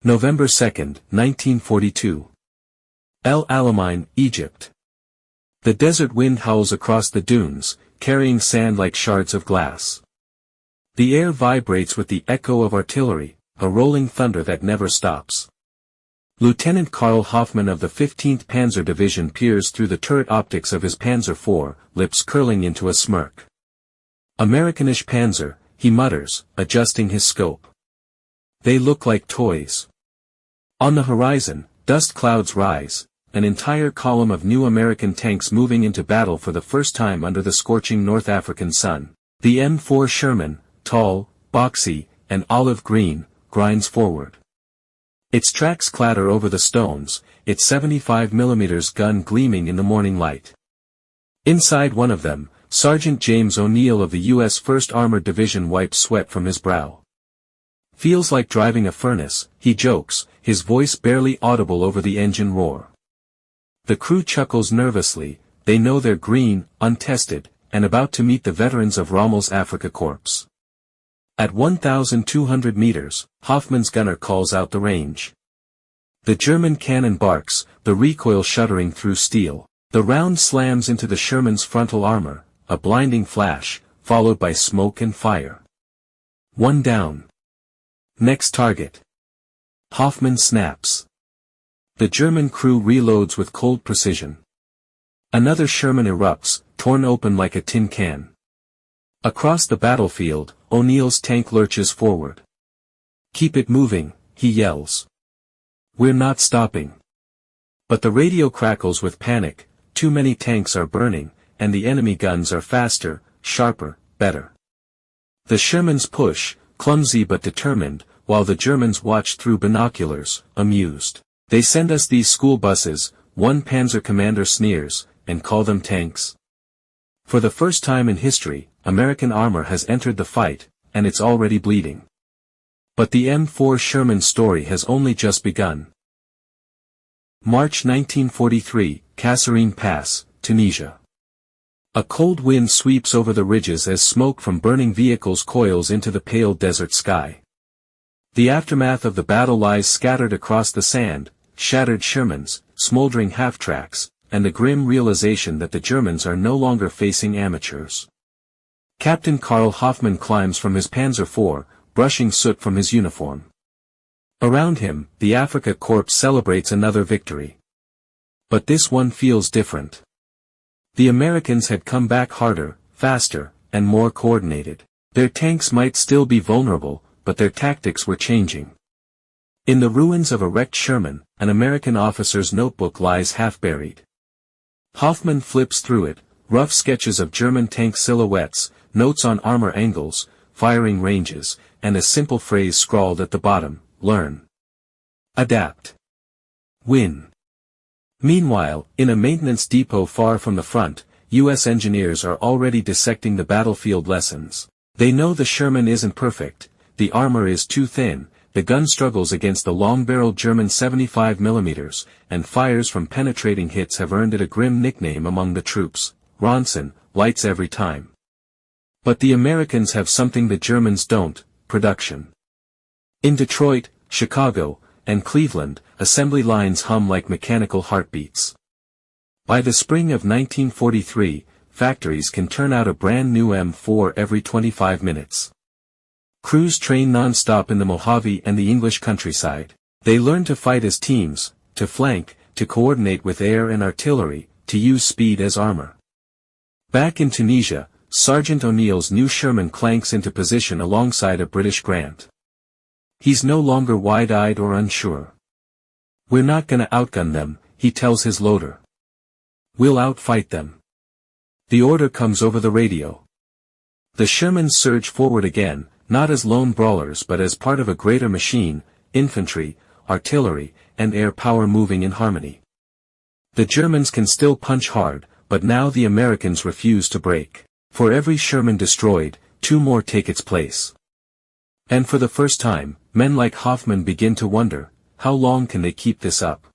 November 2, 1942. El Alamein, Egypt. The desert wind howls across the dunes, carrying sand like shards of glass. The air vibrates with the echo of artillery, a rolling thunder that never stops. Lieutenant Karl Hoffmann of the 15th Panzer Division peers through the turret optics of his Panzer IV, lips curling into a smirk. Americanish Panzer, he mutters, adjusting his scope. They look like toys. On the horizon, dust clouds rise, an entire column of new American tanks moving into battle for the first time under the scorching North African sun. The M4 Sherman, tall, boxy, and olive green, grinds forward. Its tracks clatter over the stones, its 75mm gun gleaming in the morning light. Inside one of them, Sergeant James O'Neill of the U.S. 1st Armored Division wipes sweat from his brow. Feels like driving a furnace, he jokes, his voice barely audible over the engine roar. The crew chuckles nervously, they know they're green, untested, and about to meet the veterans of Rommel's Afrika Korps. At 1,200 meters, Hoffmann's gunner calls out the range. The German cannon barks, the recoil shuddering through steel. The round slams into the Sherman's frontal armor, a blinding flash, followed by smoke and fire. One down. Next target. Hoffmann snaps. The German crew reloads with cold precision. Another Sherman erupts, torn open like a tin can. Across the battlefield, O'Neill's tank lurches forward. "Keep it moving," he yells. "We're not stopping." But the radio crackles with panic, too many tanks are burning, and the enemy guns are faster, sharper, better. The Shermans push, clumsy but determined, while the Germans watch through binoculars, amused. "They send us these school buses," one Panzer commander sneers, "and call them tanks." For the first time in history, American armor has entered the fight, and it's already bleeding. But the M4 Sherman story has only just begun. March 1943, Kasserine Pass, Tunisia. A cold wind sweeps over the ridges as smoke from burning vehicles coils into the pale desert sky. The aftermath of the battle lies scattered across the sand, shattered Shermans, smoldering half-tracks, and the grim realization that the Germans are no longer facing amateurs. Captain Karl Hoffmann climbs from his Panzer IV, brushing soot from his uniform. Around him, the Afrika Korps celebrates another victory. But this one feels different. The Americans had come back harder, faster, and more coordinated. Their tanks might still be vulnerable, but their tactics were changing. In the ruins of a wrecked Sherman, an American officer's notebook lies half-buried. Hoffmann flips through it, rough sketches of German tank silhouettes, notes on armor angles, firing ranges, and a simple phrase scrawled at the bottom: learn. Adapt. Win. Meanwhile, in a maintenance depot far from the front, U.S. engineers are already dissecting the battlefield lessons. They know the Sherman isn't perfect, the armor is too thin, the gun struggles against the long-barreled German 75mm, and fires from penetrating hits have earned it a grim nickname among the troops: Ronson, lights every time. But the Americans have something the Germans don't: production. In Detroit, Chicago, and Cleveland, assembly lines hum like mechanical heartbeats. By the spring of 1943, factories can turn out a brand new M4 every 25 minutes. Crews train non-stop in the Mojave and the English countryside. They learn to fight as teams, to flank, to coordinate with air and artillery, to use speed as armor. Back in Tunisia, Sergeant O'Neill's new Sherman clanks into position alongside a British Grant. He's no longer wide-eyed or unsure. "We're not gonna outgun them," he tells his loader. "We'll outfight them." The order comes over the radio. The Shermans surge forward again, not as lone brawlers but as part of a greater machine, infantry, artillery, and air power moving in harmony. The Germans can still punch hard, but now the Americans refuse to break. For every Sherman destroyed, two more take its place. And for the first time, men like Hoffmann begin to wonder, how long can they keep this up?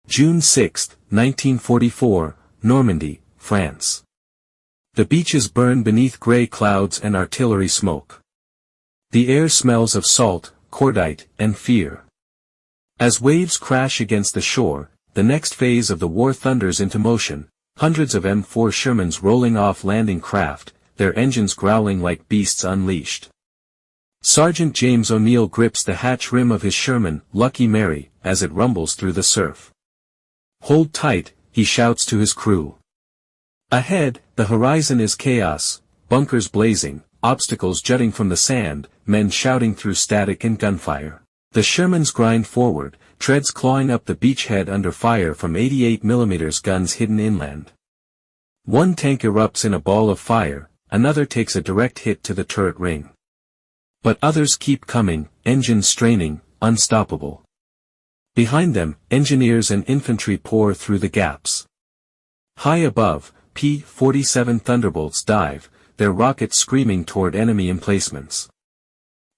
June 6, 1944, Normandy, France. The beaches burn beneath gray clouds and artillery smoke. The air smells of salt, cordite, and fear. As waves crash against the shore, the next phase of the war thunders into motion, hundreds of M4 Shermans rolling off landing craft, their engines growling like beasts unleashed. Sergeant James O'Neill grips the hatch rim of his Sherman, Lucky Mary, as it rumbles through the surf. "Hold tight," he shouts to his crew. Ahead, the horizon is chaos, bunkers blazing, obstacles jutting from the sand, men shouting through static and gunfire. The Shermans grind forward, treads clawing up the beachhead under fire from 88mm guns hidden inland. One tank erupts in a ball of fire, another takes a direct hit to the turret ring. But others keep coming, engines straining, unstoppable. Behind them, engineers and infantry pour through the gaps. High above, P-47 Thunderbolts dive, their rockets screaming toward enemy emplacements.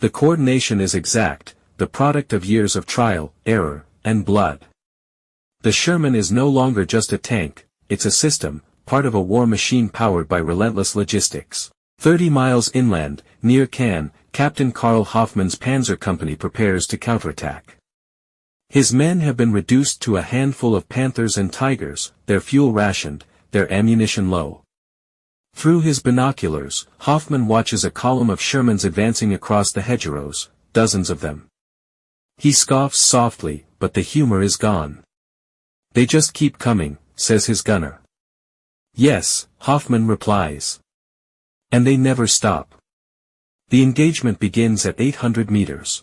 The coordination is exact, the product of years of trial, error, and blood. The Sherman is no longer just a tank, it's a system, part of a war machine powered by relentless logistics. 30 miles inland, near Cannes, Captain Karl Hoffmann's Panzer Company prepares to counterattack. His men have been reduced to a handful of Panthers and Tigers, their fuel rationed, their ammunition low. Through his binoculars, Hoffmann watches a column of Shermans advancing across the hedgerows, dozens of them. He scoffs softly, but the humor is gone. "They just keep coming," says his gunner. "Yes," Hoffmann replies. "And they never stop." The engagement begins at 800 meters.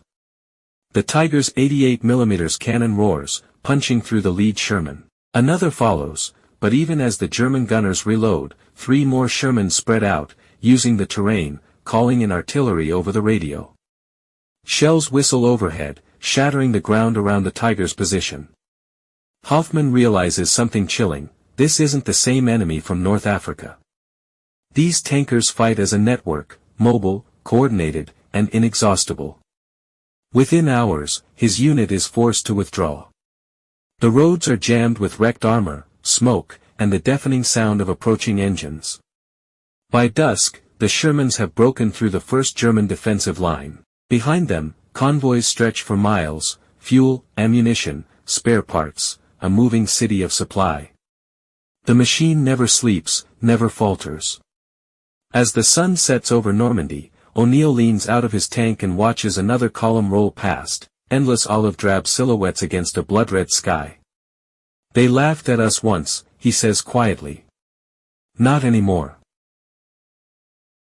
The Tiger's 88mm cannon roars, punching through the lead Sherman. Another follows, but even as the German gunners reload, 3 more Shermans spread out, using the terrain, calling in artillery over the radio. Shells whistle overhead, shattering the ground around the Tiger's position. Hoffmann realizes something chilling: this isn't the same enemy from North Africa. These tankers fight as a network, mobile, coordinated, and inexhaustible. Within hours, his unit is forced to withdraw. The roads are jammed with wrecked armor, smoke, and the deafening sound of approaching engines. By dusk, the Shermans have broken through the first German defensive line. Behind them, convoys stretch for miles, fuel, ammunition, spare parts, a moving city of supply. The machine never sleeps, never falters. As the sun sets over Normandy, O'Neill leans out of his tank and watches another column roll past, endless olive-drab silhouettes against a blood-red sky. "They laughed at us once," he says quietly. "Not anymore."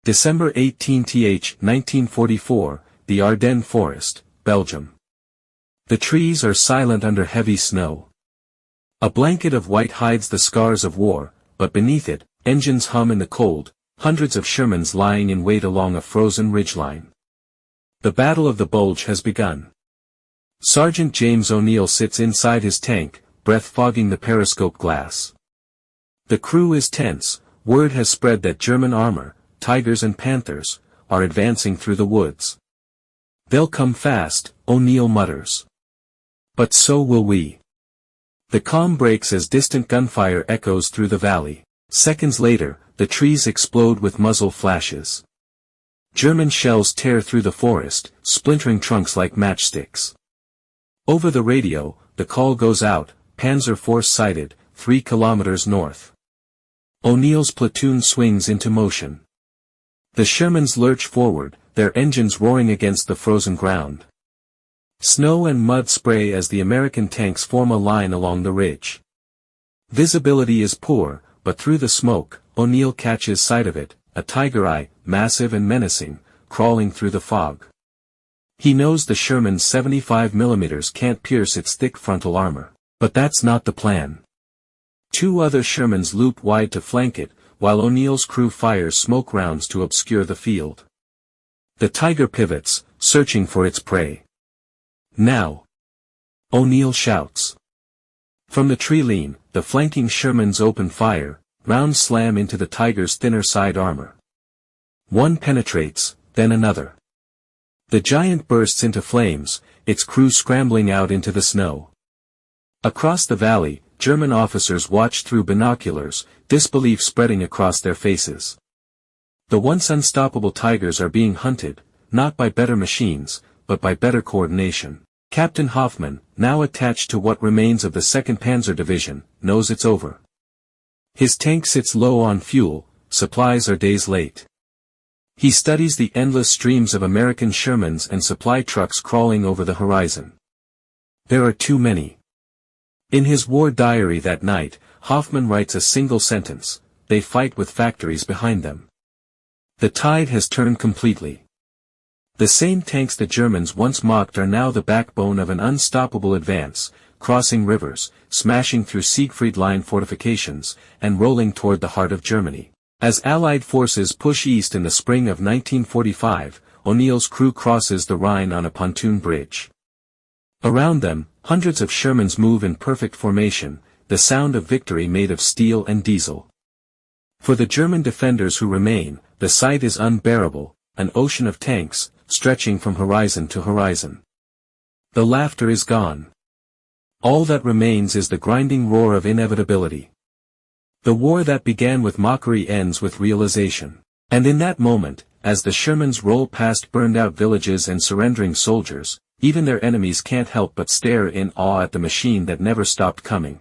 December 18th, 1944, the Ardennes Forest, Belgium. The trees are silent under heavy snow. A blanket of white hides the scars of war, but beneath it, engines hum in the cold, hundreds of Shermans lying in wait along a frozen ridgeline. The Battle of the Bulge has begun. Sergeant James O'Neill sits inside his tank, breath fogging the periscope glass. The crew is tense. Word has spread that German armor, Tigers and Panthers, are advancing through the woods. "They'll come fast," O'Neill mutters. "But so will we." The calm breaks as distant gunfire echoes through the valley. Seconds later, the trees explode with muzzle flashes. German shells tear through the forest, splintering trunks like matchsticks. Over the radio, the call goes out: Panzer IV sighted, 3 kilometers north. O'Neill's platoon swings into motion. The Shermans lurch forward, their engines roaring against the frozen ground. Snow and mud spray as the American tanks form a line along the ridge. Visibility is poor, but through the smoke, O'Neill catches sight of it, a tiger eye, massive and menacing, crawling through the fog. He knows the Sherman's 75mm can't pierce its thick frontal armor. But that's not the plan. 2 other Shermans loop wide to flank it, while O'Neill's crew fires smoke rounds to obscure the field. The Tiger pivots, searching for its prey. "Now!" O'Neill shouts. From the tree lean, the flanking Shermans open fire, rounds slam into the Tiger's thinner side armor. One penetrates, then another. The giant bursts into flames, its crew scrambling out into the snow. Across the valley, German officers watch through binoculars, disbelief spreading across their faces. The once unstoppable Tigers are being hunted, not by better machines, but by better coordination. Captain Hoffmann, now attached to what remains of the 2nd Panzer Division, knows it's over. His tank sits low on fuel, supplies are days late. He studies the endless streams of American Shermans and supply trucks crawling over the horizon. There are too many. In his war diary that night, Hoffmann writes a single sentence: they fight with factories behind them. The tide has turned completely. The same tanks the Germans once mocked are now the backbone of an unstoppable advance, crossing rivers, smashing through Siegfried Line fortifications, and rolling toward the heart of Germany. As Allied forces push east in the spring of 1945, O'Neill's crew crosses the Rhine on a pontoon bridge. Around them, hundreds of Shermans move in perfect formation, the sound of victory made of steel and diesel. For the German defenders who remain, the sight is unbearable, an ocean of tanks, stretching from horizon to horizon. The laughter is gone. All that remains is the grinding roar of inevitability. The war that began with mockery ends with realization. And in that moment, as the Shermans roll past burned-out villages and surrendering soldiers, even their enemies can't help but stare in awe at the machine that never stopped coming.